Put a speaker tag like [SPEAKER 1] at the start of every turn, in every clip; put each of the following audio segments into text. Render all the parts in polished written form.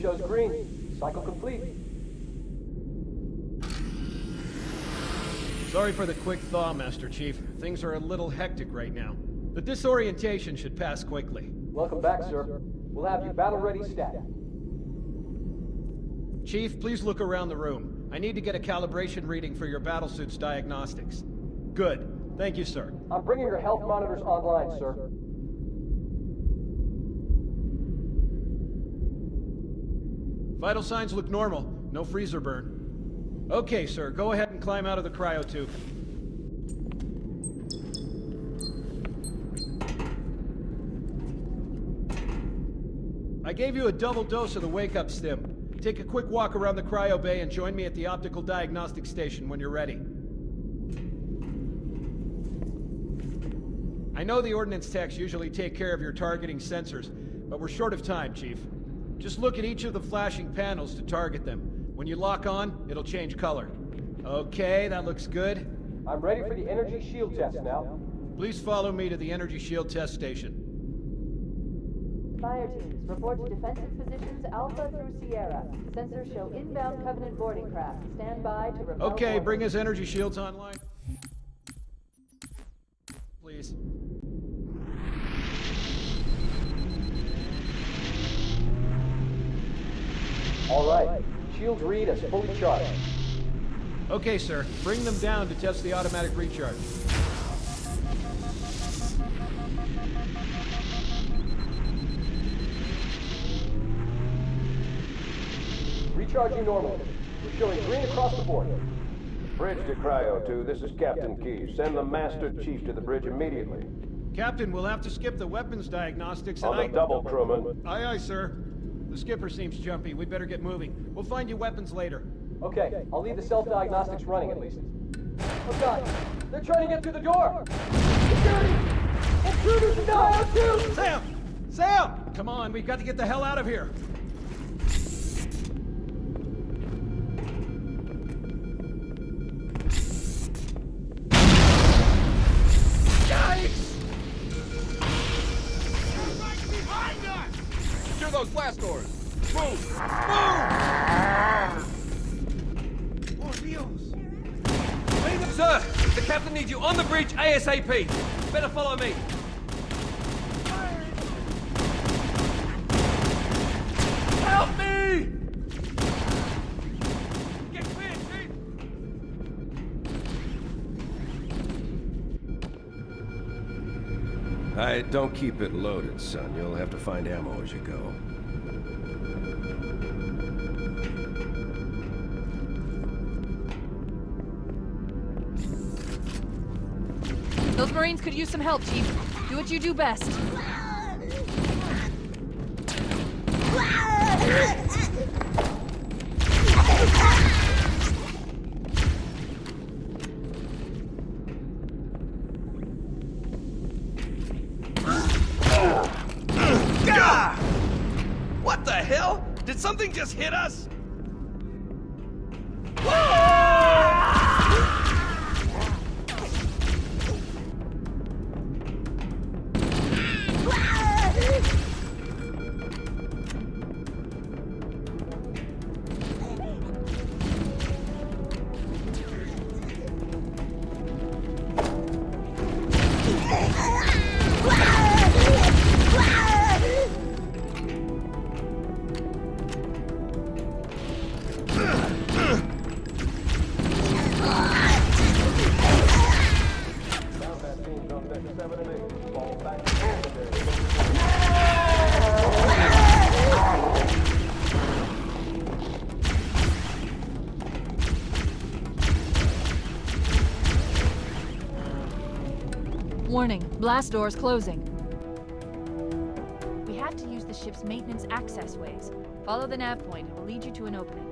[SPEAKER 1] shows green. Cycle complete.
[SPEAKER 2] Sorry for the quick thaw, Master Chief. Things are a little hectic right now. The disorientation should pass quickly.
[SPEAKER 1] Welcome back, sir. We'll have you battle-ready stat.
[SPEAKER 2] Chief, please look around the room. I need to get a calibration reading for your battlesuit's diagnostics. Good. Thank you, sir.
[SPEAKER 1] I'm bringing your health monitors online, sir.
[SPEAKER 2] Vital signs look normal. No freezer burn. Okay, sir. Go ahead and climb out of the cryo tube. I gave you a double dose of the wake-up stim. Take a quick walk around the cryo bay and join me at the optical diagnostic station when you're ready. I know the ordnance techs usually take care of your targeting sensors, but we're short of time, Chief. Just look at each of the flashing panels to target them. When you lock on, it'll change color. Okay, that looks good.
[SPEAKER 1] I'm ready for the energy shield test now.
[SPEAKER 2] Please follow me to the energy shield test station.
[SPEAKER 3] Fire teams, report to defensive positions Alpha through Sierra. Sensors show inbound Covenant boarding craft. Stand by to repel.
[SPEAKER 2] Okay, bring his energy shields online. Please.
[SPEAKER 1] All right. Shields read as fully charged.
[SPEAKER 2] Okay, sir. Bring them down to test the automatic recharge.
[SPEAKER 1] Recharging normally. We're showing green across the board.
[SPEAKER 4] Bridge to Cryo 2, this is Captain Key. Send the Master Chief to the bridge immediately.
[SPEAKER 2] Captain, we'll have to skip the weapons diagnostics and
[SPEAKER 4] On the double, crewman.
[SPEAKER 2] Aye, aye, sir. The skipper seems jumpy. We'd better get moving. We'll find you weapons later.
[SPEAKER 1] Okay, I'll leave the self-diagnostics running at least. Oh god, they're trying to get through the door! Security! Intruders in the IO2!
[SPEAKER 2] Sam! Sam! Come on, we've got to get the hell out of here.
[SPEAKER 5] Those blast doors! Move! Move! Oh, Dios! Sir, the captain needs you on the bridge ASAP. Better follow me. Help me! Get clear, Chief!
[SPEAKER 4] Don't keep it loaded, son. You'll have to find ammo as you go.
[SPEAKER 6] Those Marines could use some help, Chief. Do what you do best.
[SPEAKER 5] What the hell? Did something just hit us?
[SPEAKER 6] Warning, blast doors closing. We have to use the ship's maintenance access ways. Follow the nav point, it will lead you to an opening.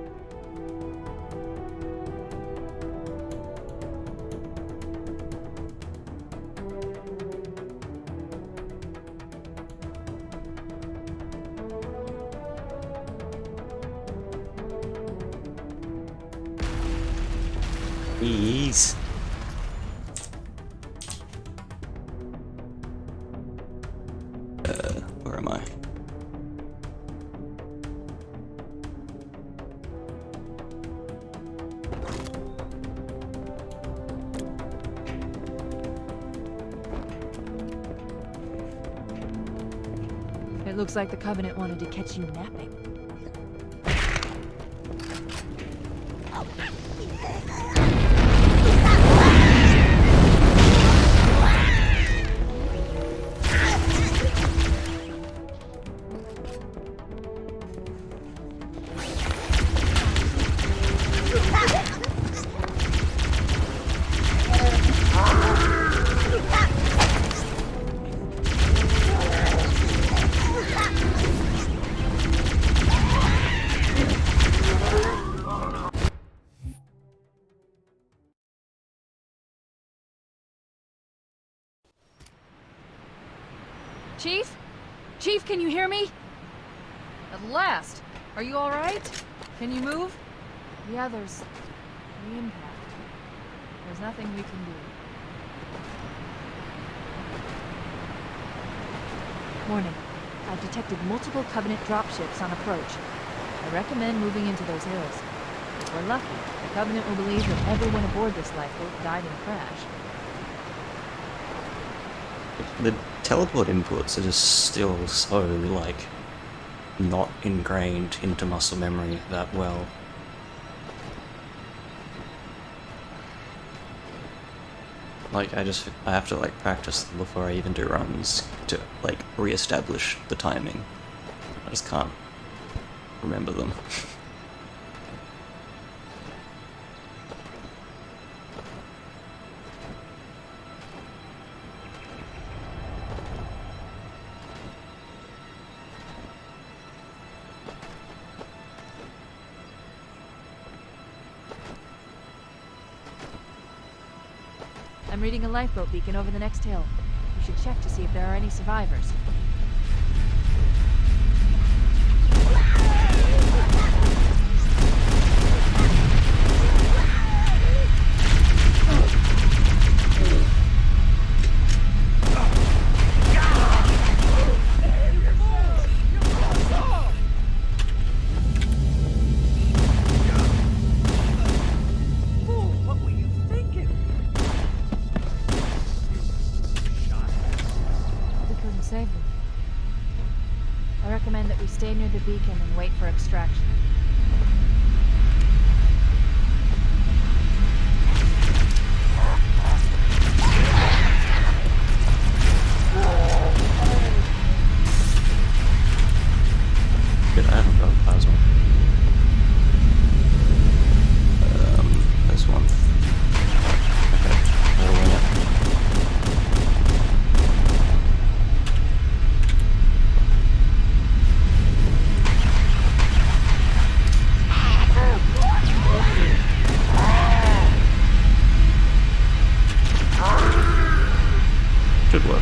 [SPEAKER 7] Ease. Where am I?
[SPEAKER 6] looks like the Covenant wanted to catch you napping. Chief? Chief, can you hear me? At last! Are you alright? Can you move? The others. The impact. There's nothing we can do. Warning. I've detected multiple Covenant dropships on approach. I recommend moving into those hills. If we're lucky, the Covenant will believe that everyone aboard this lifeboat died in a crash.
[SPEAKER 7] The teleport inputs are just still so, like, not ingrained into muscle memory that well. Like, I have to, like, practice them before I even do runs to, like, re-establish the timing. I just can't remember them.
[SPEAKER 6] I'm reading a lifeboat beacon over the next hill. We should check to see if there are any survivors. Save them. I recommend that we stay near the beacon and wait for extraction.
[SPEAKER 7] Good, I haven't got plasma. There's one. Okay, I'll win it. Should work.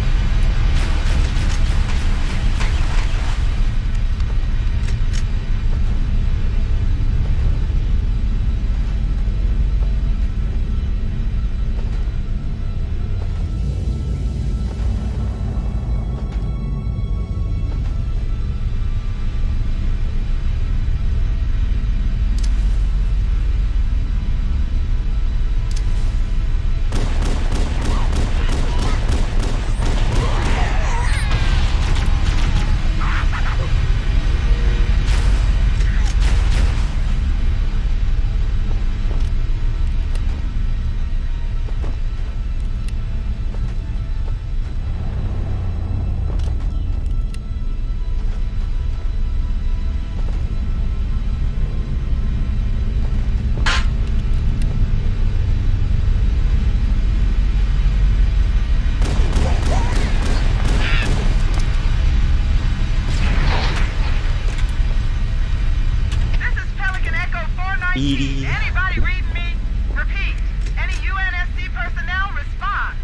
[SPEAKER 8] Anybody reading me? Repeat. Any UNSC personnel respond.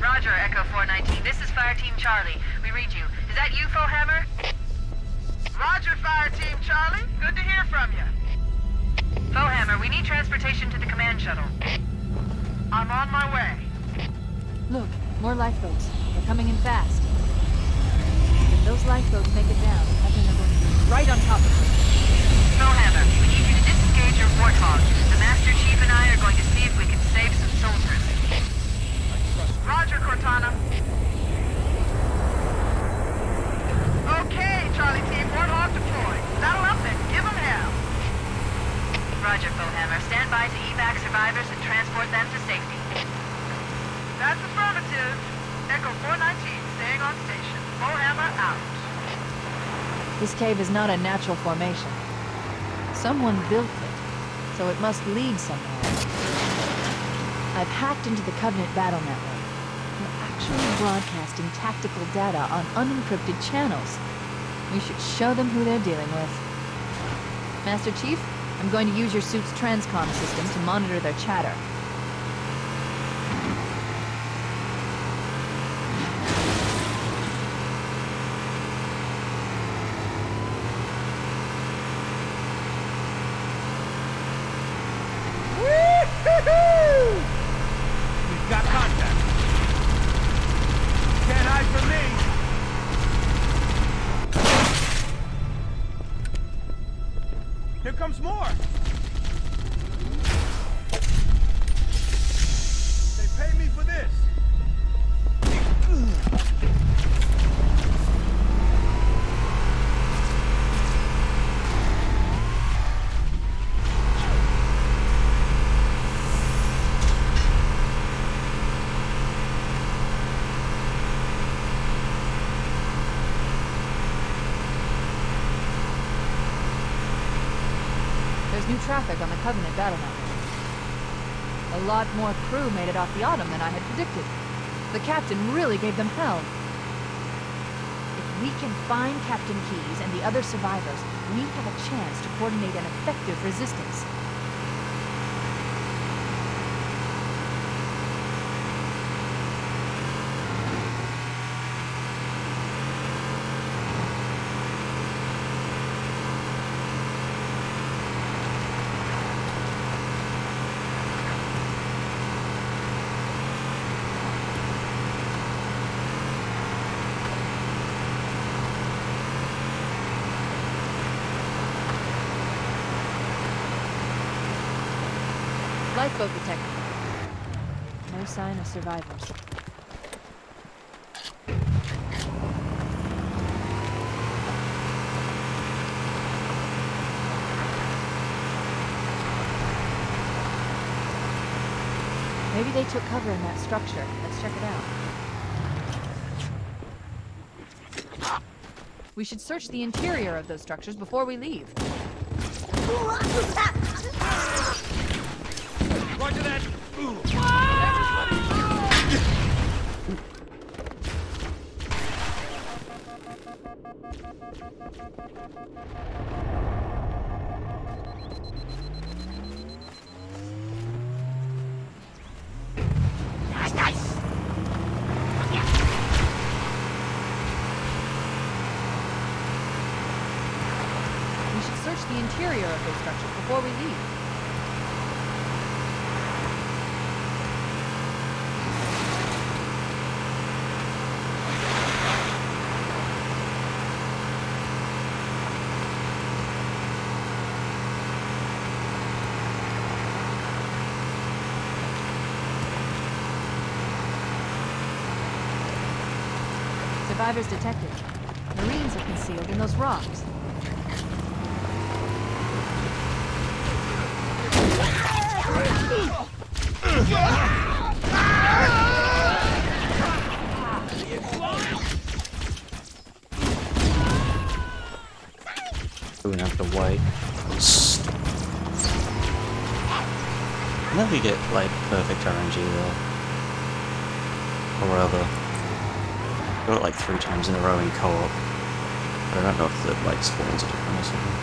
[SPEAKER 3] Roger, Echo 419. This is Fire Team Charlie. We read you. Is that you, Fohammer?
[SPEAKER 8] Roger, Fire Team Charlie. Good to hear from you.
[SPEAKER 3] Fohammer, we need transportation to the command shuttle.
[SPEAKER 8] I'm on my way.
[SPEAKER 6] Look, more lifeboats. They're coming in fast. If those lifeboats make it down, Covenant are going to be right on top of them.
[SPEAKER 3] Fohammer, we need you to disengage your warthog. The Master Chief and I are going to see if we can save some soldiers.
[SPEAKER 8] Roger, Cortana. transport them to safety. That's affirmative. Echo 419, staying on station. Bullhammer out.
[SPEAKER 3] This cave is not a natural formation. Someone built it, so it must lead somewhere. I've hacked into the Covenant battle network. They're actually broadcasting tactical data on unencrypted channels. We should show them who they're dealing with. Master Chief, I'm going to use your suit's transcom system to monitor their chatter.
[SPEAKER 5] We've got contact. Can't hide from me. Here comes more. They pay me for this.
[SPEAKER 3] There's new traffic on the Covenant battle network. A lot more crew made it off the Autumn than I had predicted. The captain really gave them hell. If we can find Captain Keyes and the other survivors, we have a chance to coordinate an effective resistance. Lifeboat detected. No sign of survivors. Maybe they took cover in that structure. Let's check it out. We should search the interior of those structures before we leave.
[SPEAKER 5] Roger that.
[SPEAKER 3] We should search the interior of those structures before we leave. Survivors detected. Marines are concealed in those rocks.
[SPEAKER 7] We're gonna have to wait. Never get like perfect RNG though. Or rather, got it like 3 times in a row in co-op. But I don't know if the like spawns are different or something.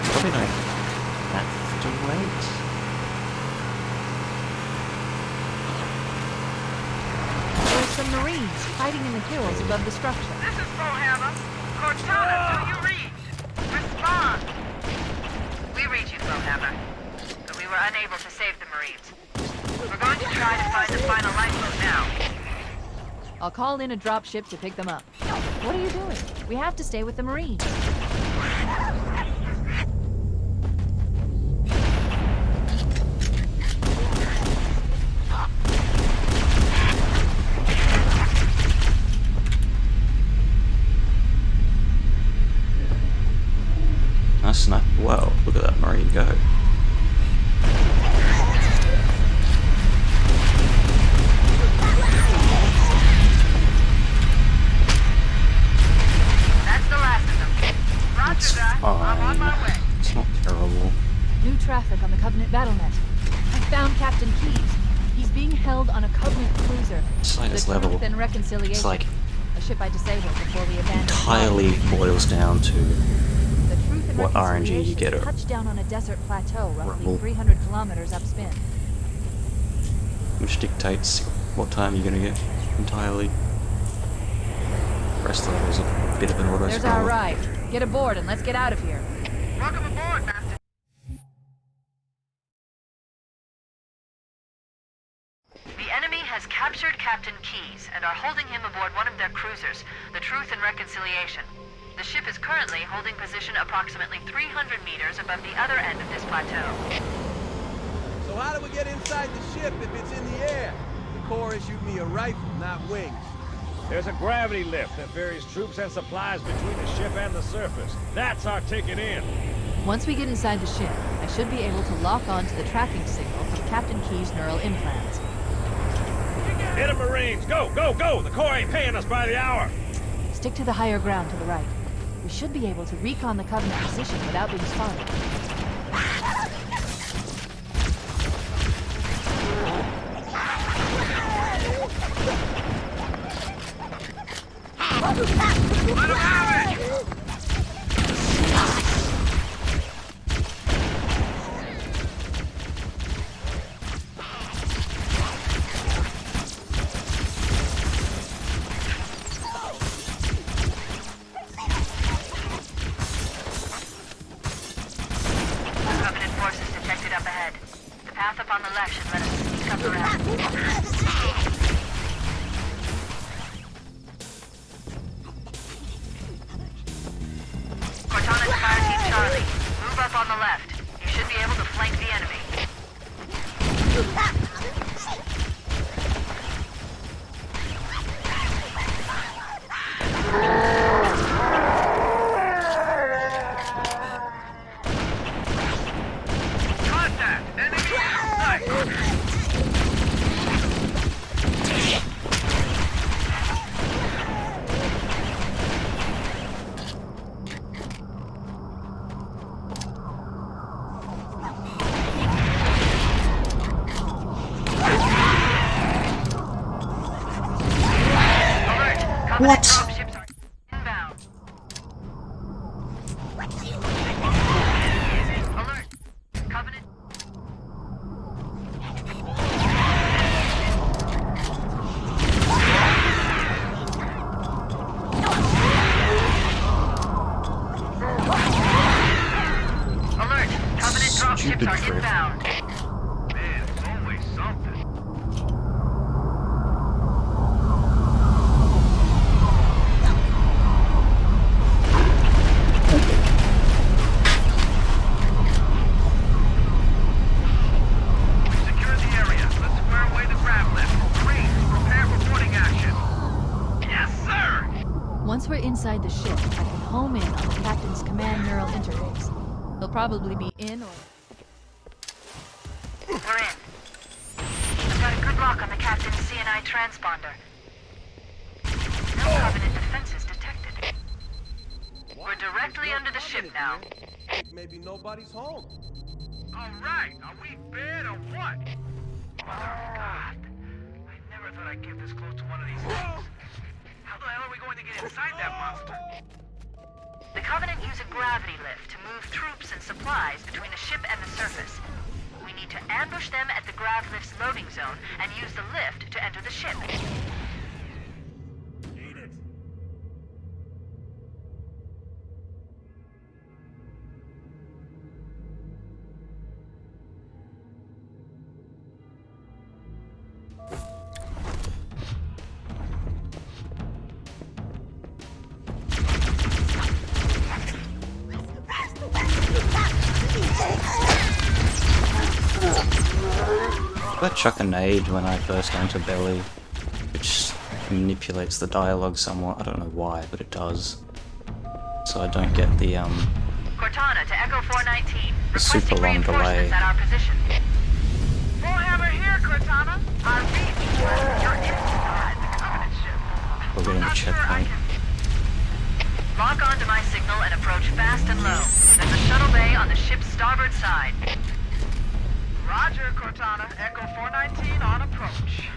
[SPEAKER 7] Probably don't have to wait.
[SPEAKER 3] There's some Marines hiding in the hills above the structure.
[SPEAKER 8] This is Bullhammer. Cortana, do you read? Respond. We read you, Bullhammer. But we were unable to save the Marines. We're going to try to find the final lifeboat now.
[SPEAKER 3] I'll call in a dropship to pick them up. What are you doing? We have to stay with the Marines.
[SPEAKER 7] Whoa, look at that Marine go.
[SPEAKER 8] That's the last of them. Roger that. I'm on my way.
[SPEAKER 7] It's not terrible.
[SPEAKER 3] New traffic on the Covenant battlenet. I found Captain Keyes. He's being held on a Covenant cruiser.
[SPEAKER 7] It's like this
[SPEAKER 3] The
[SPEAKER 7] level.
[SPEAKER 3] Truth and Reconciliation.
[SPEAKER 7] It's like
[SPEAKER 3] a ship I disabled before we abandoned.
[SPEAKER 7] entirely boils down to
[SPEAKER 3] The Truth and
[SPEAKER 7] what RNG you
[SPEAKER 3] Reconciliation
[SPEAKER 7] get at
[SPEAKER 3] touched down on a desert plateau roughly
[SPEAKER 7] Rumble.
[SPEAKER 3] 300 kilometers upspin.
[SPEAKER 7] which dictates what time you're gonna get entirely. The rest of the level's a bit of an auto
[SPEAKER 3] There's our ride. Get aboard and let's get out of here.
[SPEAKER 8] Welcome aboard, Master. The enemy has captured Captain Keyes and are holding him aboard one of their cruisers, the Truth and Reconciliation. The ship is currently holding position approximately 300 meters above the other end of this plateau.
[SPEAKER 5] So how do we get inside the ship if it's in the air? The Corps issued me a rifle, not wings.
[SPEAKER 9] There's a gravity lift that ferries troops and supplies between the ship and the surface. That's our ticket in.
[SPEAKER 3] Once we get inside the ship, I should be able to lock on to the tracking signal from Captain Keyes' neural implants.
[SPEAKER 9] Hit 'em, Marines! Go, go, go! The Corps ain't paying us by the hour!
[SPEAKER 3] Stick to the higher ground to the right. We should be able to recon the Covenant position without being spotted.
[SPEAKER 8] Let him have it! Covenant forces detected up ahead. The path up on the left should let us sneak up around. Cortana to Fire Team Charlie. Move up on the left. You should be able to flank the enemy. Contact! Enemy in sight!
[SPEAKER 7] What?
[SPEAKER 8] Dropships are inbound. Alert! Covenant. Alert! Covenant dropships
[SPEAKER 7] Stupid
[SPEAKER 8] are
[SPEAKER 7] frick.
[SPEAKER 8] inbound. Man, it's always something. Secure the area. Let's square away the grab lift. Marines, prepare for boarding action. Yes, sir!
[SPEAKER 3] Once we're inside the ship, I can home in on the Captain's command neural interface. He'll probably be in or...
[SPEAKER 8] We're in. I've got a good lock on the Captain's CNI transponder. No Covenant defenses detected. We're directly under the ship now.
[SPEAKER 5] Maybe nobody's home.
[SPEAKER 8] All right, are we bad or what? Mother of God. I never thought I'd get this close to one of these things. How the hell are we going to get inside that monster? The Covenant use a gravity lift to move troops and supplies between the ship and the surface. We need to ambush them at the grav lift's loading zone and use the lift to enter the ship.
[SPEAKER 9] Eat it.
[SPEAKER 7] I chuck a nade when I first enter Belly, which manipulates the dialogue somewhat. I don't know why, but it does. So I don't get the
[SPEAKER 8] Cortana to Echo 419.
[SPEAKER 7] A super
[SPEAKER 8] Requesting
[SPEAKER 7] long
[SPEAKER 8] reinforcements
[SPEAKER 7] delay.
[SPEAKER 8] at our position. Bullhammer here, Cortana. I reach, but you're inside the Covenant ship.
[SPEAKER 7] We're getting a checkpoint.
[SPEAKER 8] Lock onto my signal and approach fast and low. There's a shuttle bay on the ship's starboard side. Roger, Cortana. Echo 419 on approach.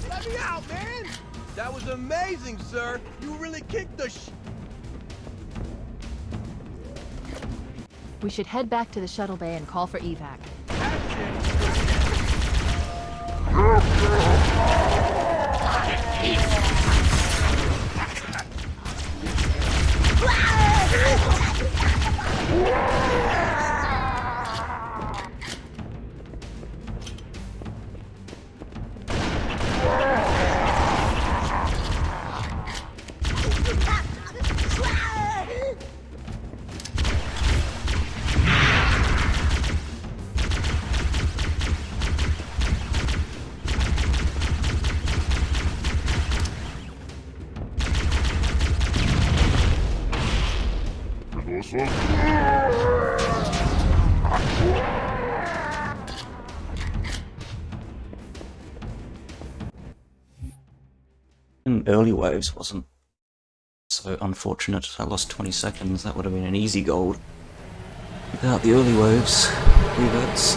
[SPEAKER 5] Let me out, man! That was amazing, sir! You really kicked the
[SPEAKER 3] We should head back to the shuttle bay and call for evac.
[SPEAKER 7] And early waves wasn't so unfortunate. I lost 20 seconds. That would have been an easy gold. Without the early waves, reverts.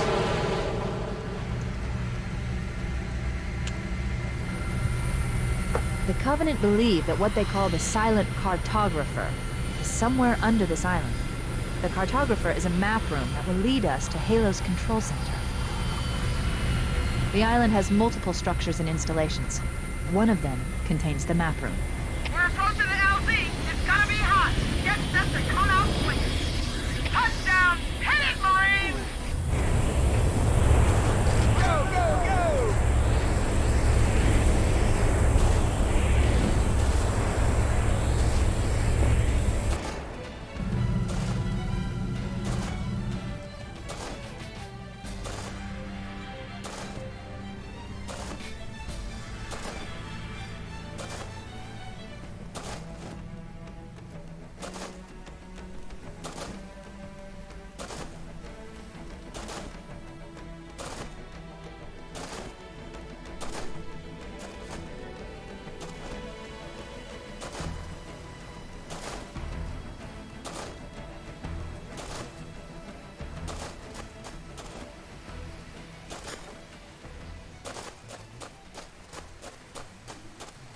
[SPEAKER 3] The Covenant believe that what they call the silent cartographer is somewhere under this island. The cartographer is a map room that will lead us to Halo's control center. The island has multiple structures and installations. One of them contains the map room.
[SPEAKER 8] We're approaching the LZ. It's gonna be hot. Get set to come out swinging. Touchdown! Hit it, Marines!
[SPEAKER 5] Go, go, go!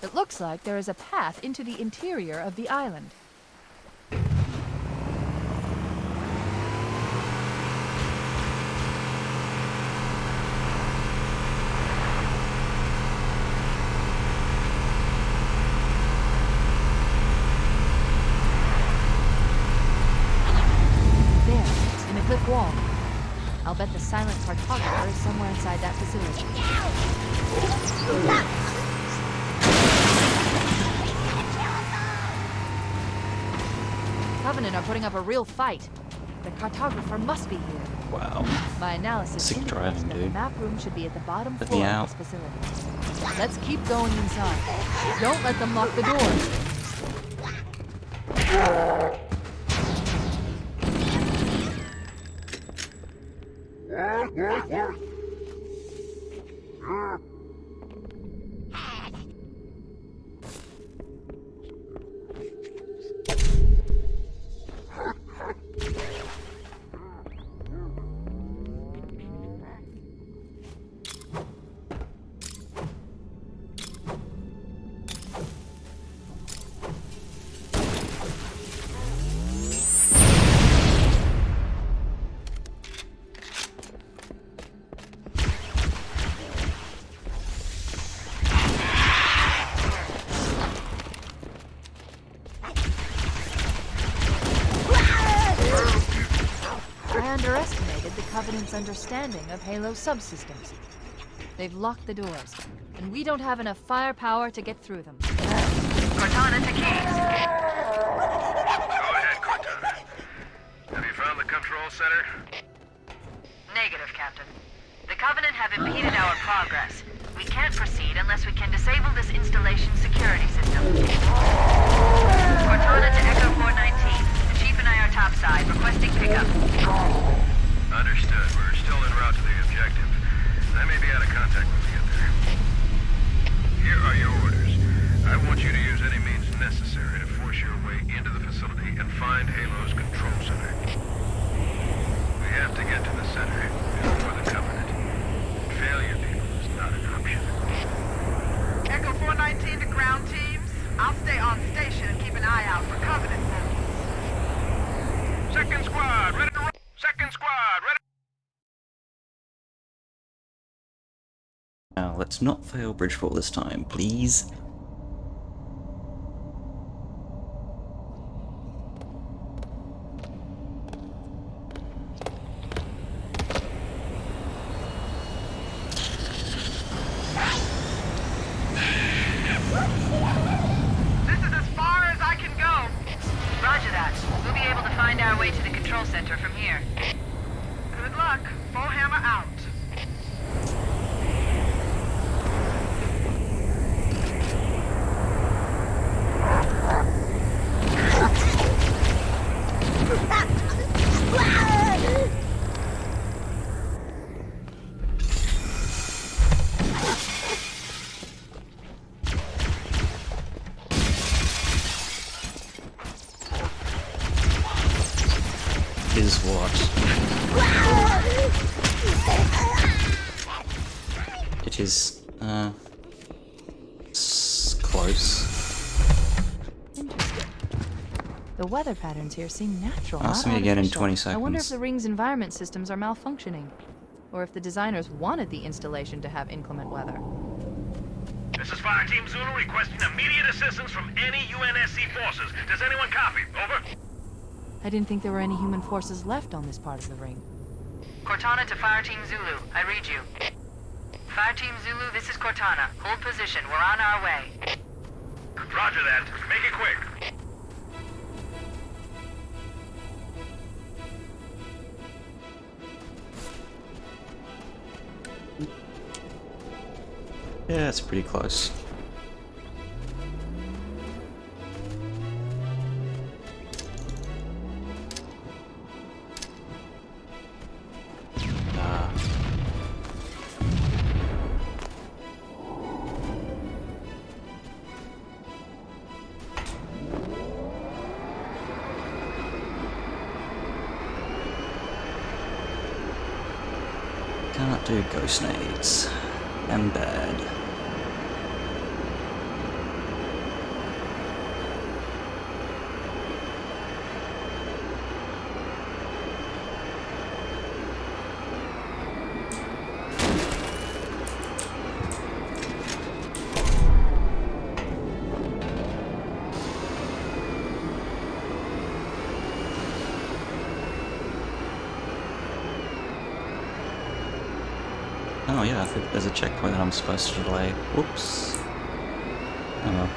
[SPEAKER 3] It looks like there is a path into the interior of the island. There, in the cliff wall. I'll bet the silent cartographer is somewhere inside that facility. Covenant are putting up a real fight. The cartographer must be here.
[SPEAKER 7] Wow.
[SPEAKER 3] My analysis
[SPEAKER 7] Sick
[SPEAKER 3] indicates
[SPEAKER 7] driving,
[SPEAKER 3] that the
[SPEAKER 7] dude.
[SPEAKER 3] map room should be at the bottom
[SPEAKER 7] Let
[SPEAKER 3] floor
[SPEAKER 7] me
[SPEAKER 3] of
[SPEAKER 7] out.
[SPEAKER 3] this facility. Let's keep going inside. Don't let them lock the doors.
[SPEAKER 6] Covenant's understanding of Halo subsystems. They've locked the doors, and we don't have enough firepower to get through them.
[SPEAKER 8] Cortana to Keys.
[SPEAKER 4] Go ahead, Cortana. Have you found the control center?
[SPEAKER 8] Negative, Captain. The Covenant have impeded our progress. We can't proceed unless we can disable this installation's security system. Cortana to Echo 419. The Chief and I are topside, requesting pickup.
[SPEAKER 4] Understood. We're still en route to the objective. I may be out of contact when we get there. Here are your orders. I want you to use any means necessary to force your way into the facility and find Halo's control center. We have to get to the center before the Covenant. Failure, people, is not an option.
[SPEAKER 10] Echo 419 to ground teams. I'll stay on station and keep an eye out for Covenant moves.
[SPEAKER 4] Second squad, ready to roll. Second squad, ready.
[SPEAKER 7] Now, let's not fail Bridgeport this time, please.
[SPEAKER 10] This is as far as I can go.
[SPEAKER 8] Roger that. We'll be able to find our way to the control center from here.
[SPEAKER 10] Good luck. Bowhammer out.
[SPEAKER 7] Is what? It is, close.
[SPEAKER 3] Interesting. The weather patterns here seem natural,
[SPEAKER 7] Ask
[SPEAKER 3] not
[SPEAKER 7] me again in
[SPEAKER 3] artificial.
[SPEAKER 7] 20
[SPEAKER 3] I wonder if
[SPEAKER 7] seconds.
[SPEAKER 3] the ring's environment systems are malfunctioning, or if the designers wanted the installation to have inclement weather.
[SPEAKER 11] This is Fire Team Zulu requesting immediate assistance from any UNSC forces. Does anyone copy? Over.
[SPEAKER 3] I didn't think there were any human forces left on this part of the ring.
[SPEAKER 8] Cortana to Fire Team Zulu. I read you. Fire Team Zulu, this is Cortana. Hold position. We're on our way.
[SPEAKER 11] Roger that. Make it quick.
[SPEAKER 7] Yeah, it's pretty close. Can't do ghost nades. I'm bad. Oh yeah, I think there's a checkpoint that I'm supposed to delay. Whoops. Oh well.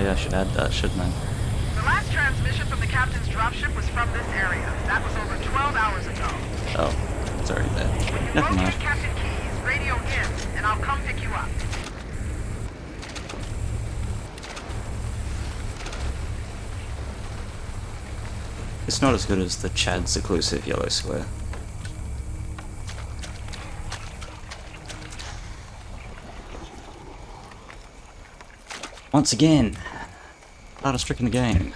[SPEAKER 7] yeah, I should add that, shouldn't I?
[SPEAKER 10] The last transmission from the captain's dropship was from this area. That was over 12 hours ago.
[SPEAKER 7] Oh, it's already there.
[SPEAKER 10] When you
[SPEAKER 7] Never
[SPEAKER 10] locate
[SPEAKER 7] mind.
[SPEAKER 10] Captain Keyes, radio in, and I'll come pick you up.
[SPEAKER 7] It's not as good as the Chad's exclusive yellow square. Once again, hardest trick in the game.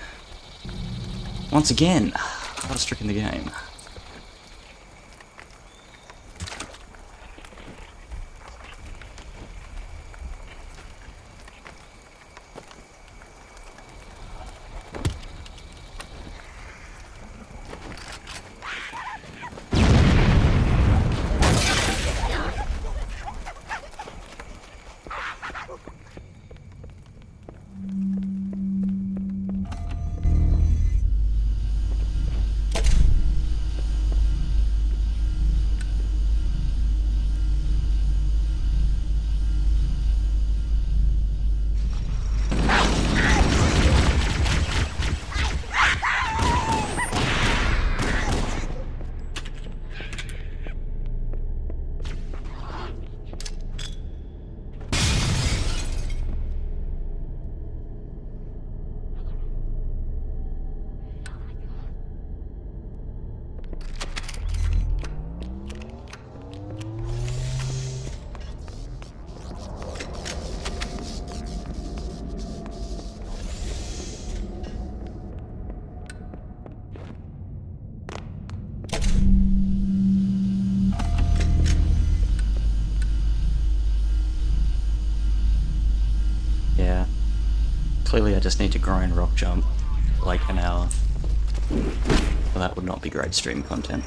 [SPEAKER 7] Once again, hardest trick in the game. Yeah. Clearly I just need to grind rock jump for like an hour. Well, that would not be great stream content.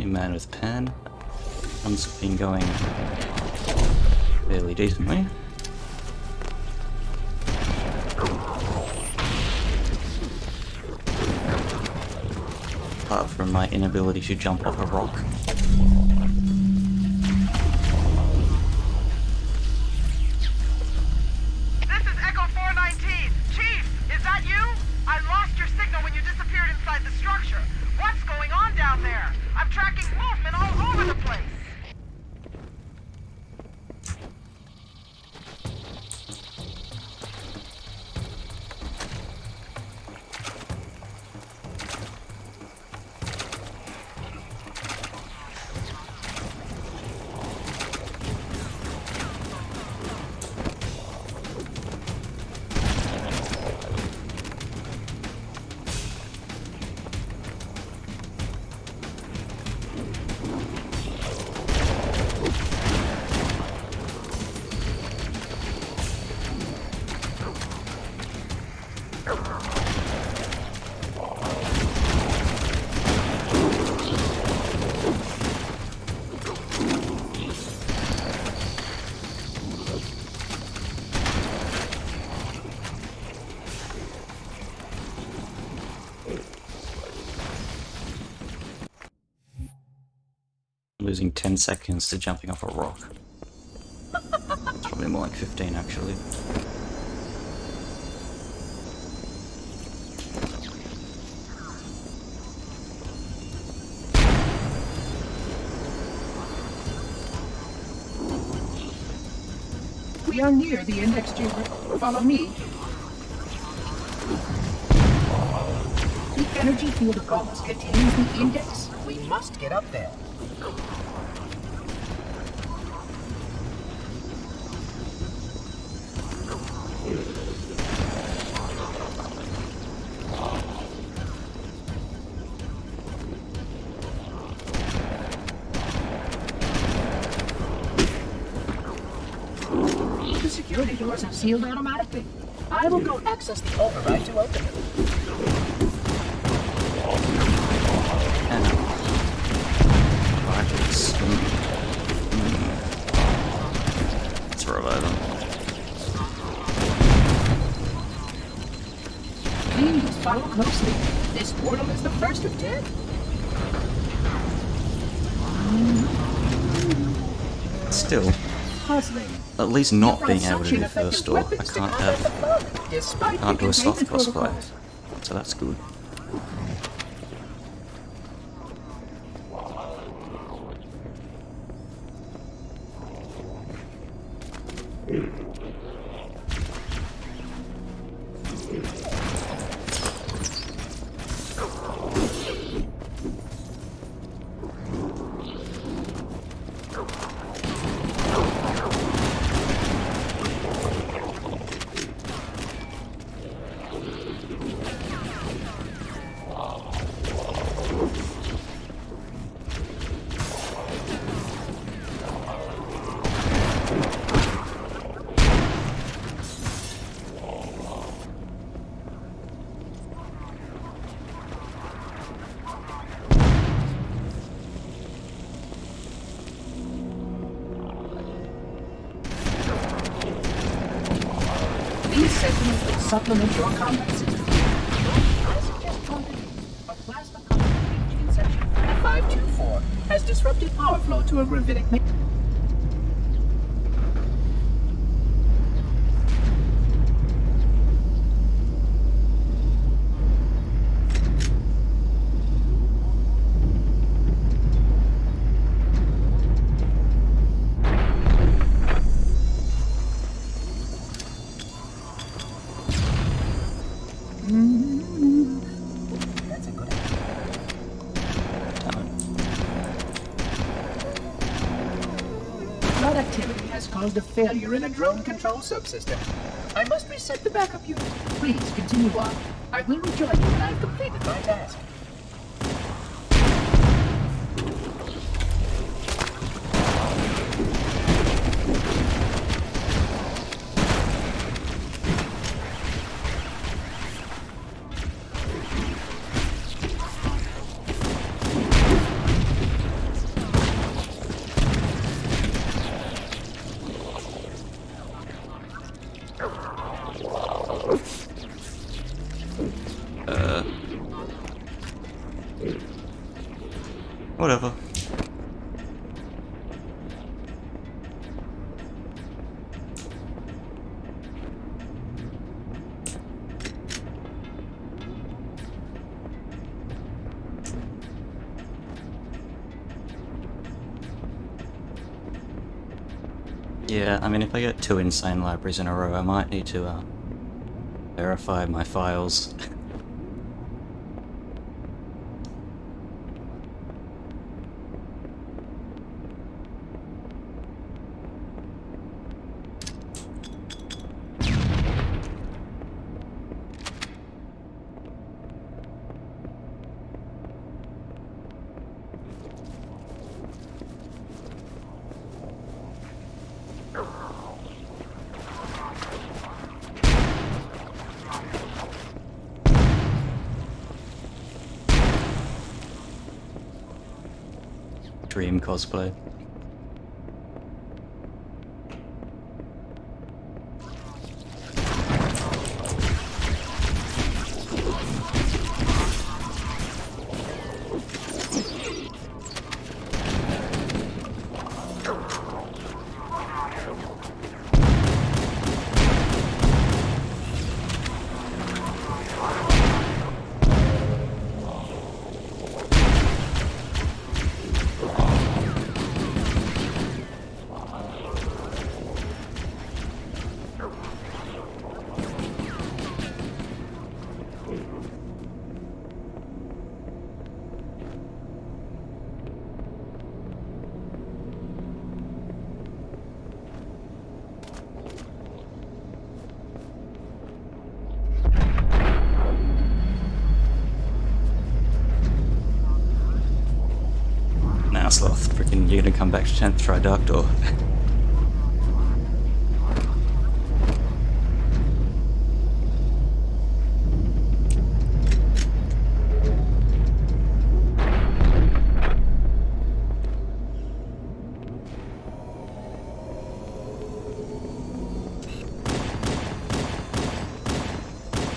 [SPEAKER 7] Man with pen. One's been going fairly decently. Apart from my inability to jump off a rock.
[SPEAKER 10] This is Echo 419. Chief, is that you? I lost your signal when you disappeared inside the structure. What's going on down there? I'm tracking movement all over the place.
[SPEAKER 7] Losing 10 seconds to jumping off a rock. It's probably more like 15 actually.
[SPEAKER 12] We are near the index chamber. Follow me. The energy field of Gauss contains the index. We must get up there. doors have sealed automatically. I will go access the override to open them.
[SPEAKER 7] Let's revive them.
[SPEAKER 12] Please follow closely. This portal is the first of 10.
[SPEAKER 7] Still,
[SPEAKER 12] Puzzling.
[SPEAKER 7] at least not
[SPEAKER 12] Your
[SPEAKER 7] being able to do
[SPEAKER 12] suction
[SPEAKER 7] first
[SPEAKER 12] affected
[SPEAKER 7] door, I
[SPEAKER 12] weapons to
[SPEAKER 7] can't
[SPEAKER 12] combat the
[SPEAKER 7] have,
[SPEAKER 12] foe, despite
[SPEAKER 7] can't do
[SPEAKER 12] the
[SPEAKER 7] a soft
[SPEAKER 12] containment
[SPEAKER 7] crossfire,
[SPEAKER 12] protocols.
[SPEAKER 7] so that's good.
[SPEAKER 12] These sentinels will supplement your combat system. I suggest targeting a plasma contamination section. 524 has disrupted power flow to a gravitic mechanism. That's a good idea. Flood activity has caused a failure in a drone control subsystem. I must reset the backup unit. Please continue on. I will rejoin you when I've completed my task.
[SPEAKER 7] Whatever. Yeah, I mean, if I get 2 insane libraries in a row, I might need to verify my files. Dream cosplay. Now, Sloth, freaking, you're gonna come back to 10th, try Dark Door.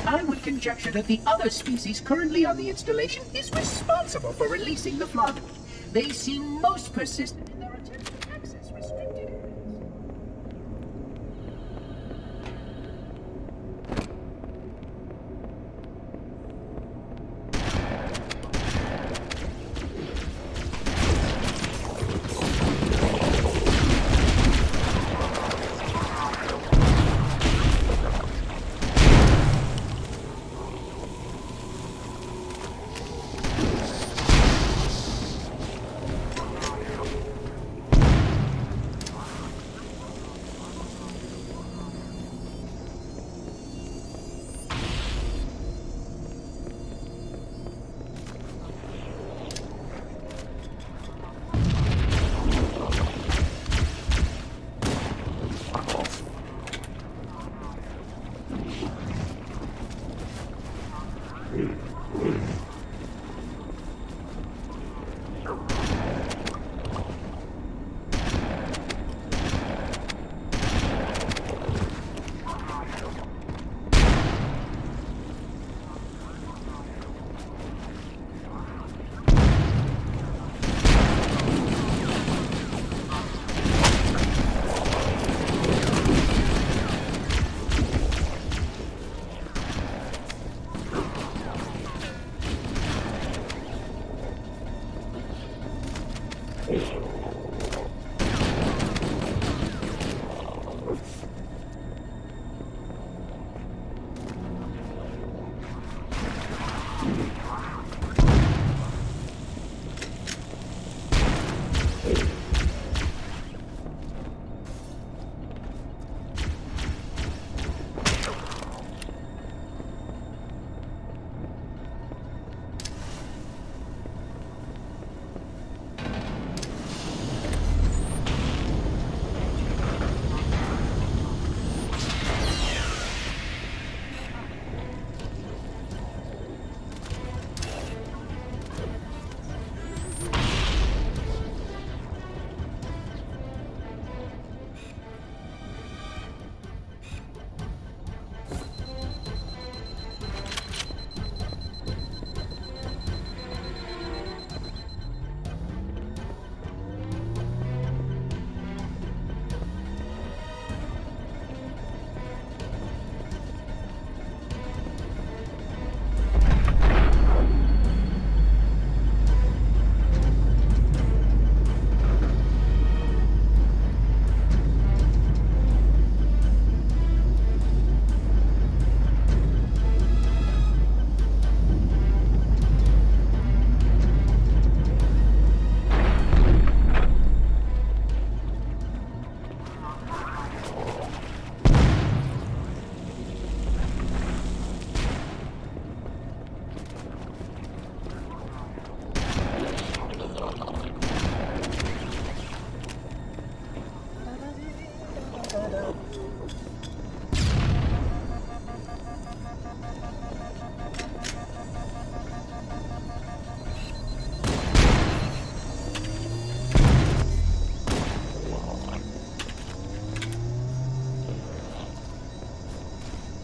[SPEAKER 12] I would conjecture that the other species currently on the installation is responsible for releasing the flood. They seem most persistent in their attempts to access restricted areas.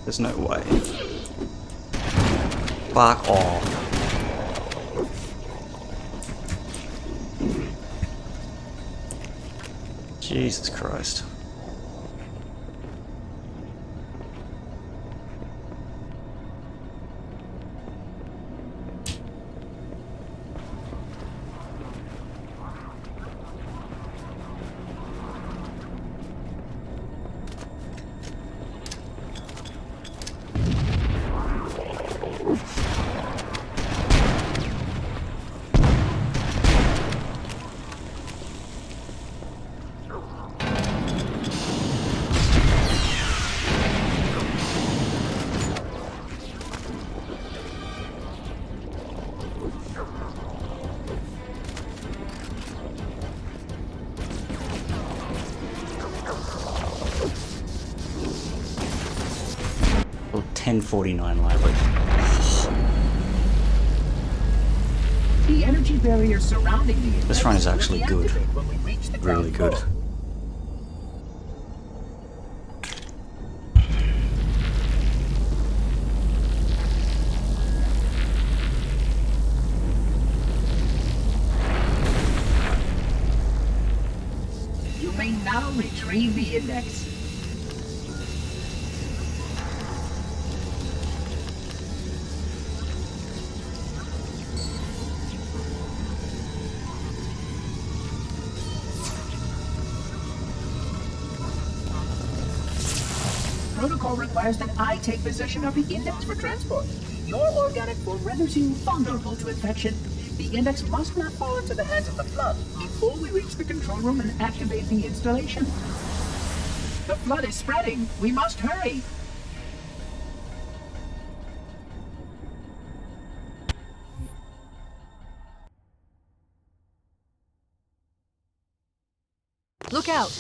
[SPEAKER 7] There's no way. Fuck off. Jesus Christ. Well, 1049 library.
[SPEAKER 12] The energy barrier surrounding the
[SPEAKER 7] This run is actually good.
[SPEAKER 12] when we reach the
[SPEAKER 7] Really
[SPEAKER 12] ground
[SPEAKER 7] good.
[SPEAKER 12] floor. retrieve the index. Protocol requires that I take possession of the index for transport. Your organic form renders you vulnerable to infection. The index must not fall into the hands of the Flood before we reach the control room and activate the installation. The Flood is spreading. We must hurry.
[SPEAKER 6] Look out!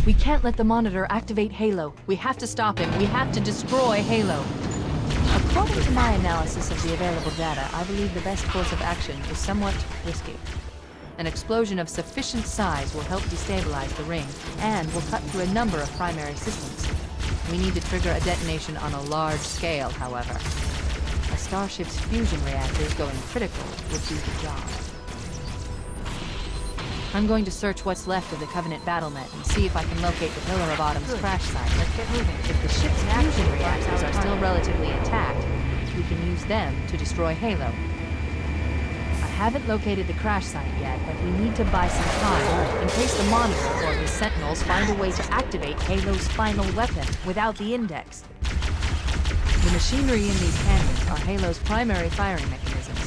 [SPEAKER 6] We can't let the monitor activate Halo. We have to stop him. We have to destroy Halo. According to my analysis of the available data, I believe the best course of action is somewhat risky. An explosion of sufficient size will help destabilize the ring and will cut through a number of primary systems. We need to trigger a detonation on a large scale, however. A starship's fusion reactors going critical would do the job. I'm going to search what's left of the Covenant battlement and see if I can locate the Pillar of Autumn's crash site. Let's get moving. If the ship's fusion reactors are still relatively intact, we can use them to destroy Halo. I haven't located the crash site yet, but we need to buy some time in case the Monitor or his Sentinels find a way to activate Halo's final weapon without the index. The machinery in these canyons are Halo's primary firing mechanisms.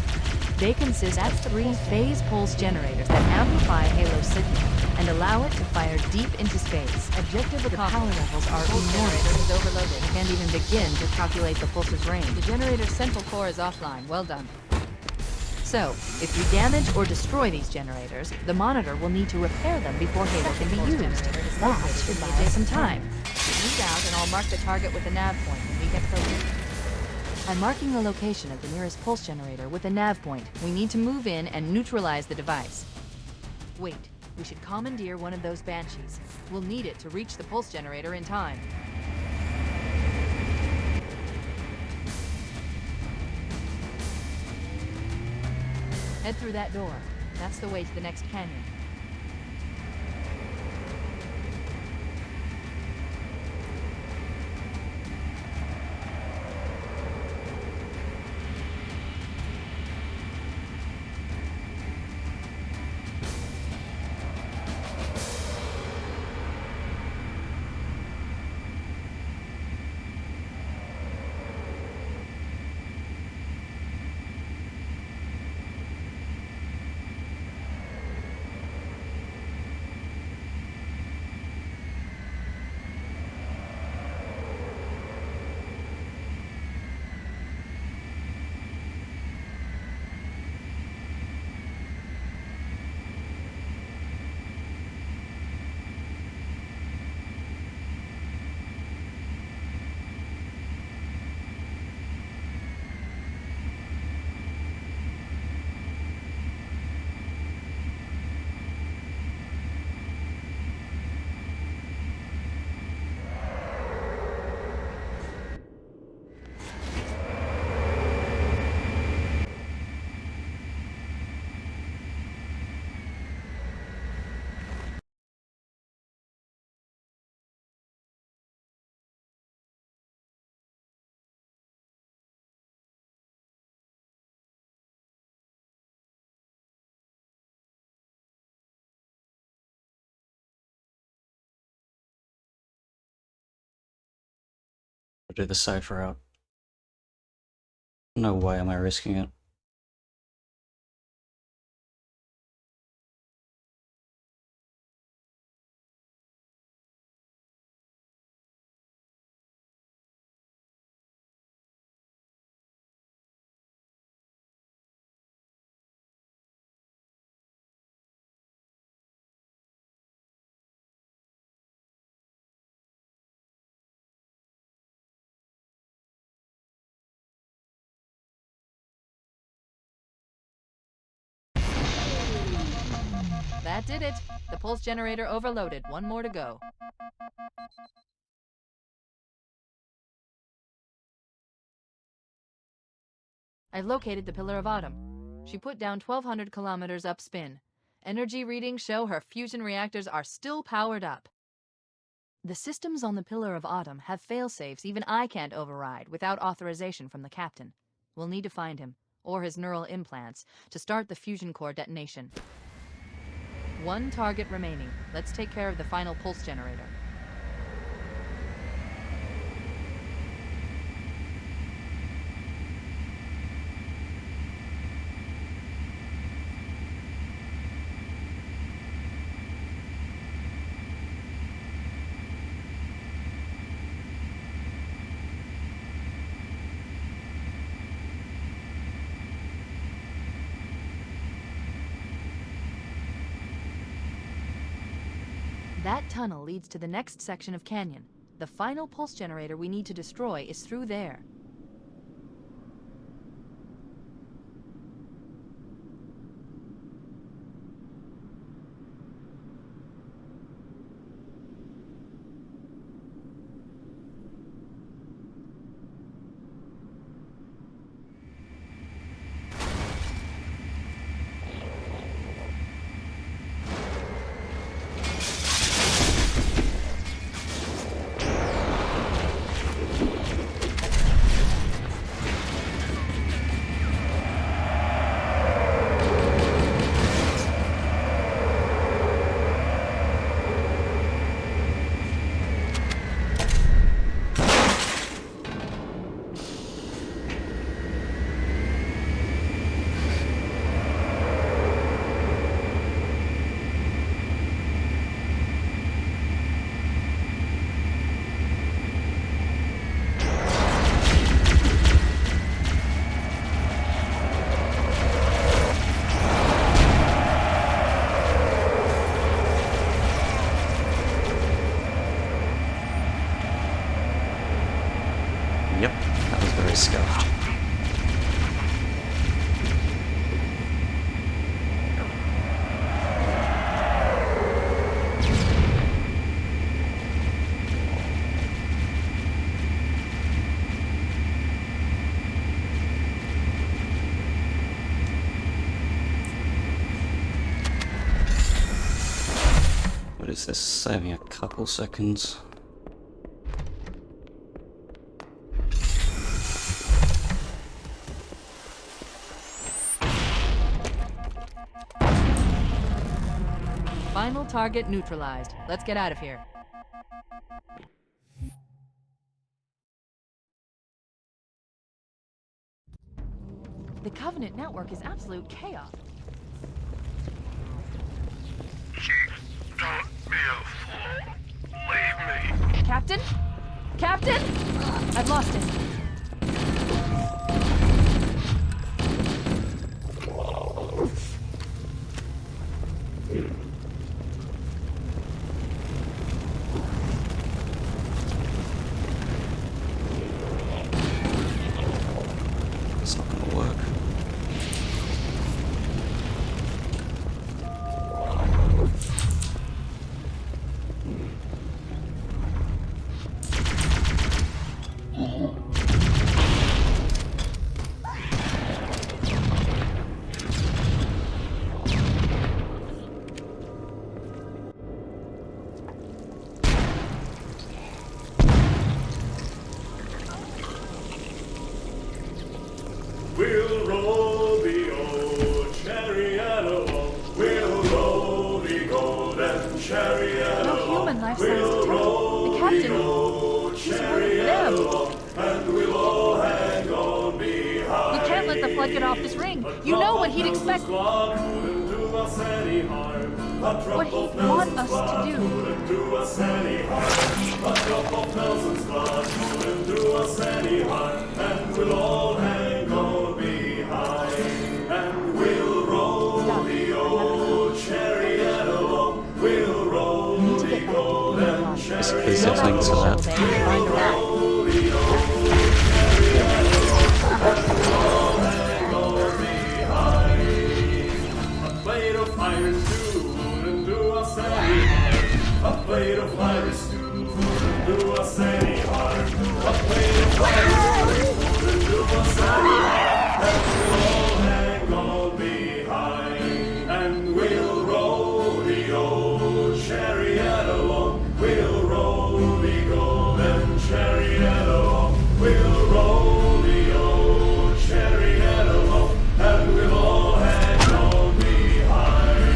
[SPEAKER 6] They consist of 3 phase pulse generators that amplify Halo's signal and allow it to fire deep into space. Objective the power levels are enormous. Is overloaded. We can't even begin to calculate the pulse's range. The generator's central core is offline. Well done. So, if we damage or destroy these generators, the Monitor will need to repair them before Halo can be used. That should buy us some time. Move out and I'll mark the target with a nav point when we get closer. I'm marking the location of the nearest pulse generator with a nav point. We need to move in and neutralize the device. Wait, we should commandeer one of those Banshees. We'll need it to reach the pulse generator in time. Head through that door. That's the way to the next canyon.
[SPEAKER 7] Do the safe route. No way am I risking it.
[SPEAKER 6] That did it. The pulse generator overloaded. One more to go. I've located the Pillar of Autumn. She put down 1,200 kilometers upspin. Energy readings show her fusion reactors are still powered up. The systems on the Pillar of Autumn have fail-safes even I can't override without authorization from the captain. We'll need to find him, or his neural implants, to start the fusion core detonation. One target remaining. Let's take care of the final pulse generator. That tunnel leads to the next section of canyon. The final pulse generator we need to destroy is through there.
[SPEAKER 7] Yep, that was very scuffed. What is this? Saving a couple seconds.
[SPEAKER 6] Final target neutralized. Let's get out of here. The Covenant network is absolute chaos.
[SPEAKER 11] Chief, don't be a fool. Leave me.
[SPEAKER 6] Captain? Captain? I've lost him.
[SPEAKER 7] It's not gonna work.
[SPEAKER 13] We'll roll the old chariot along. We'll roll the golden chariot
[SPEAKER 6] No
[SPEAKER 13] along.
[SPEAKER 6] human life
[SPEAKER 13] We'll
[SPEAKER 6] signs
[SPEAKER 13] roll
[SPEAKER 6] the captain.
[SPEAKER 13] the old
[SPEAKER 6] He's one of
[SPEAKER 13] chariot
[SPEAKER 6] them.
[SPEAKER 13] along, and we'll all hang on behind.
[SPEAKER 6] We can't let the flood get off this ring. You know what he'd expect.
[SPEAKER 13] What
[SPEAKER 6] What he'd want us to do.
[SPEAKER 13] wouldn't do us any harm. A drop of Nelson's blood wouldn't do us any harm. And we'll all hang on behind. And we'll roll the old chariot along. We'll roll the golden chariot
[SPEAKER 7] Is there something to that?
[SPEAKER 6] Find a rat.
[SPEAKER 13] roll the old chariot along. And we'll all hang on behind. A blade of fire soon plate of fiery stew wouldn't do us any harm. A plate of fiery stew wouldn't do us any harm. And we'll all hang on behind, and we'll roll the old chariot along. We'll roll the golden chariot along. We'll roll the old chariot along, and we'll all hang on behind.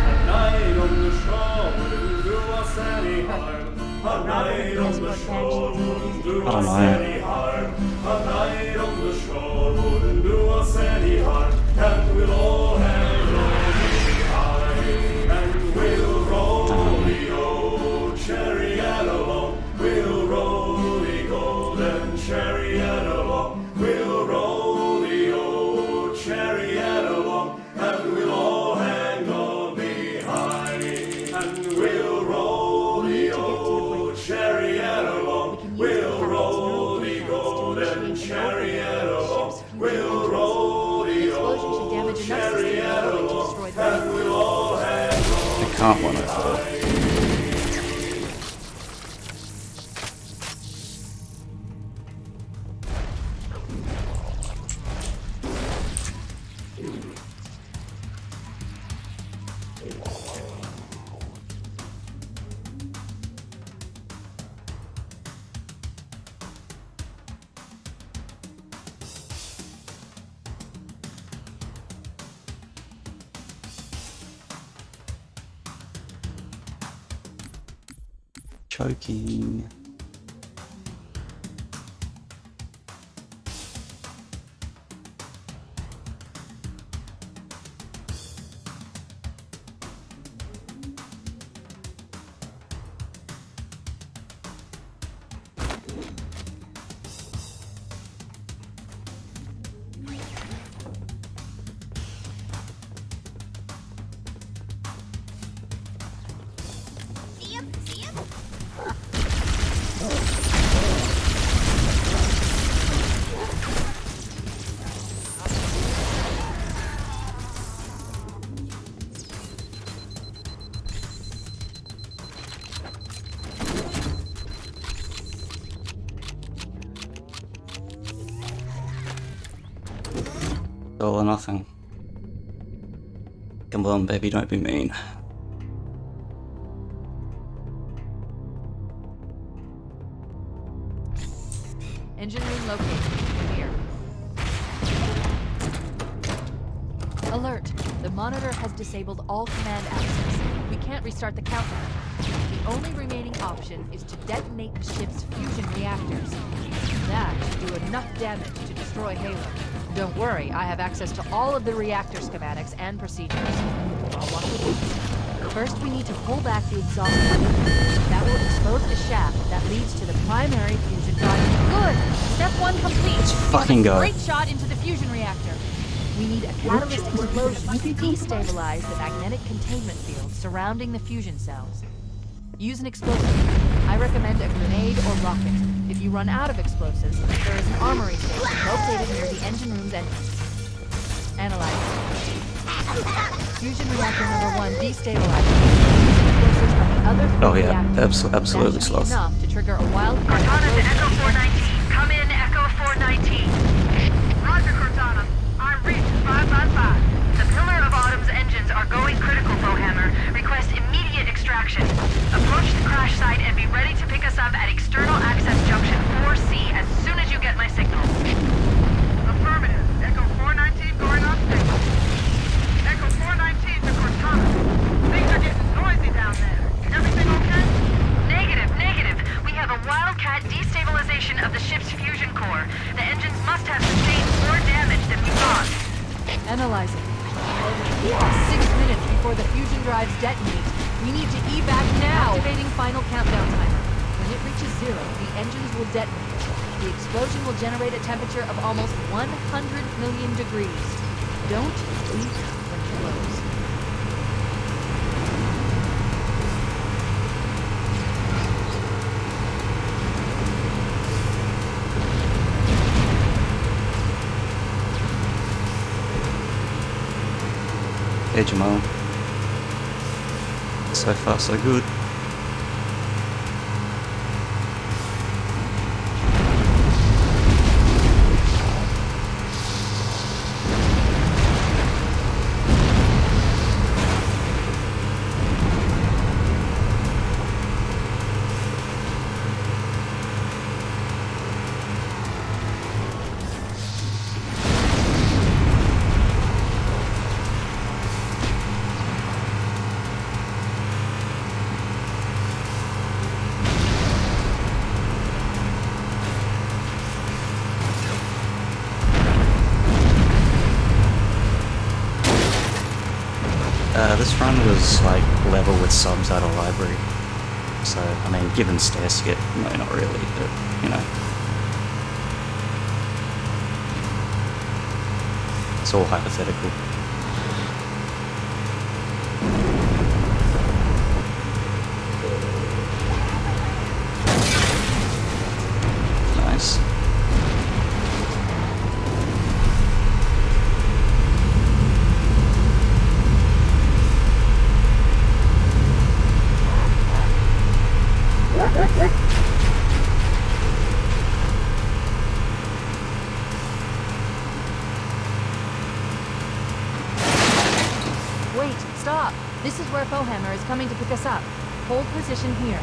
[SPEAKER 13] A night on the shore wouldn't do us any harm. A night on the shore wouldn't do us any harm. A night on the shore wouldn't do us any harm. And we'll all hang on behind, and we'll roll the old chariot along. We'll roll the golden chariot along. We'll roll the old chariot along, and we'll all hang on behind, and we'll roll the old chariot along. We'll roll the golden chariot along. We'll roll the old chariot along, and we'll all hang on.
[SPEAKER 7] I can't one of choking. All or nothing. Come on, baby, don't be mean.
[SPEAKER 3] Engine room located. Here. Alert! The monitor has disabled all command access. We can't restart the countdown. The only remaining option is to detonate the ship's fusion reactors. That should do enough damage to destroy Halo. Don't worry, I have access to all of the reactor schematics and procedures. I'll walk with you. First, we need to pull back the exhaust pipe. That will expose the shaft that leads to the primary fusion drive. Good! Step 1 complete.
[SPEAKER 7] Let's fucking go.
[SPEAKER 3] Great shot into the fusion reactor. We need a catalyst explosion to destabilize the magnetic containment field surrounding the fusion cells. Use an explosive. I recommend a grenade or rocket. If you run out of explosives, there is an armory station located near the engine room's entrance. Analyze. Fusion reactor number 1 destabilized. Explosives from the other 3
[SPEAKER 7] Oh yeah,
[SPEAKER 3] reactors.
[SPEAKER 7] absolutely
[SPEAKER 3] That should be
[SPEAKER 7] sloth.
[SPEAKER 3] enough to trigger a wildfire.
[SPEAKER 8] Cortana to Echo 419. Come in, Echo 419.
[SPEAKER 10] Roger, Cortana. I reached 555.
[SPEAKER 8] The Pillar of Autumn's engines are going critical, Bowhammer. Request immediate extraction. Approach the crash site and be ready to pick us up at External Access Junction 4C as soon as you get my signal.
[SPEAKER 10] Affirmative. Echo 419 going on station. Echo 419 to Cortana. Things are getting noisy down there. Everything okay?
[SPEAKER 8] Negative. We have a wildcat destabilization of the ship's fusion core. The engines must have sustained more damage than we thought.
[SPEAKER 3] Analyzing. 6 minutes before the fusion drives detonate. We need to evac now! Activating final countdown timer. When it reaches 0, the engines will detonate. The explosion will generate a temperature of almost 100 million degrees. Don't leak when close.
[SPEAKER 7] Hey Jamal. So far so good. was like level with subs at a library. So, I mean, given stairs to get, no, not really, but, you know. It's all hypothetical. Nice.
[SPEAKER 3] Wait, stop! This is where Fohammer is coming to pick us up. Hold position here.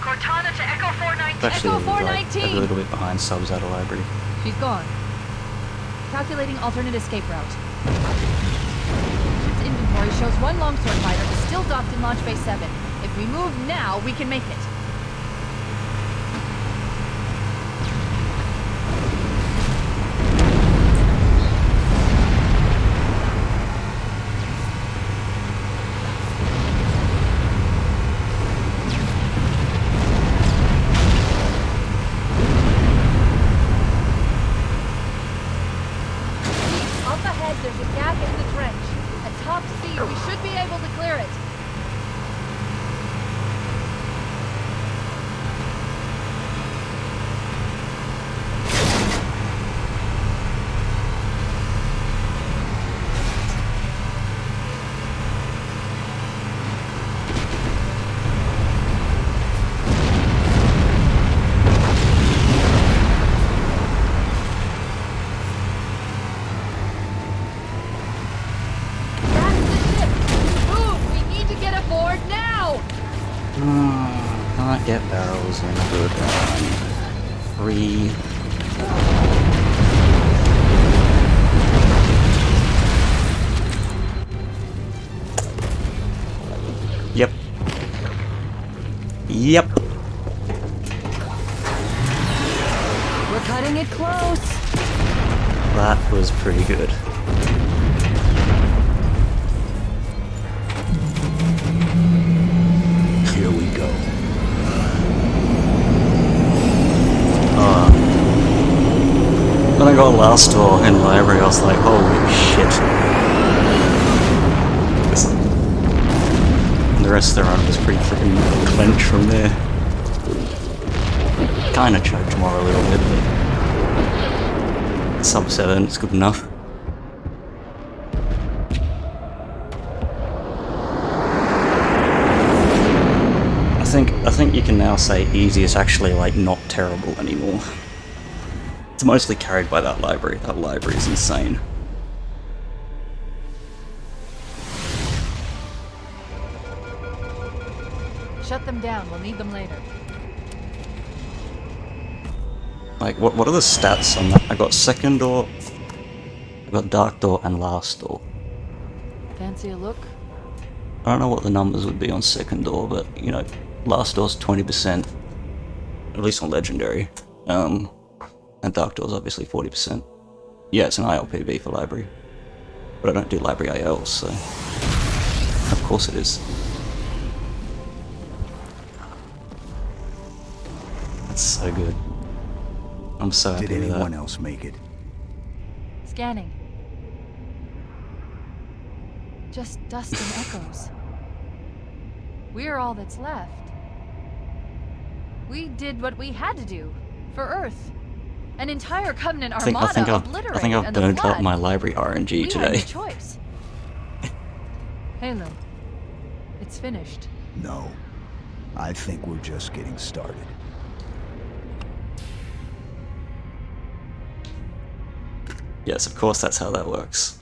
[SPEAKER 8] Cortana to Echo 419.
[SPEAKER 7] Actually,
[SPEAKER 3] Echo
[SPEAKER 7] like,
[SPEAKER 3] 419!
[SPEAKER 7] a little bit behind subs at a library.
[SPEAKER 3] She's gone. Calculating alternate escape route. Its inventory shows one longsword fighter is still docked in Launch Bay 7. If we move now, we can make it. Up ahead, there's a gap in the trench. At top speed, we should be able to clear it. That's the ship! Move! We need to get aboard now!
[SPEAKER 7] Can't get barrels in a good run. 3. Yep. Yep.
[SPEAKER 3] We're cutting it close.
[SPEAKER 7] That was pretty good.
[SPEAKER 14] Here we go.
[SPEAKER 7] When I got last door in the library, I was like, holy shit. And the rest of the run was pretty freaking clench from there. Kinda choked more a little bit, but sub 7 is good enough. I think you can now say easy is actually like not terrible anymore. It's mostly carried by that library. That library is insane.
[SPEAKER 3] Shut them down. We'll need them later.
[SPEAKER 7] Like, what are the stats on that? I got second door, I got dark door, and last door.
[SPEAKER 3] Fancy a look?
[SPEAKER 7] I don't know what the numbers would be on second door, but, you know, last door's 20%. At least on legendary. And dark door's obviously 40%. Yeah, it's an ILPB for library. But I don't do library IL, so... Of course it is. That's so good. I'm so happy
[SPEAKER 14] Did
[SPEAKER 7] with
[SPEAKER 14] anyone
[SPEAKER 7] that.
[SPEAKER 14] else make it?
[SPEAKER 3] Scanning. Just dust and echoes. We're all that's left. We did what we had to do. For Earth. An entire Covenant armada obliterated,
[SPEAKER 7] I think I've
[SPEAKER 3] and the
[SPEAKER 7] burned up
[SPEAKER 3] Flood.
[SPEAKER 7] my library RNG
[SPEAKER 3] We had
[SPEAKER 7] today.
[SPEAKER 3] no choice. Halo. It's finished.
[SPEAKER 14] No. I think we're just getting started.
[SPEAKER 7] Yes, of course that's how that works.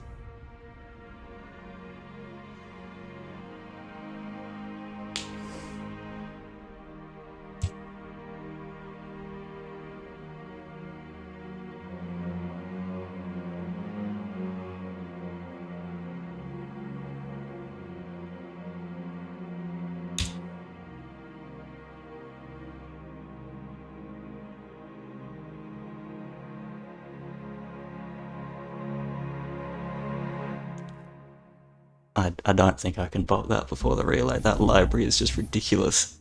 [SPEAKER 7] I don't think I can bulk that before the relay. That library is just ridiculous.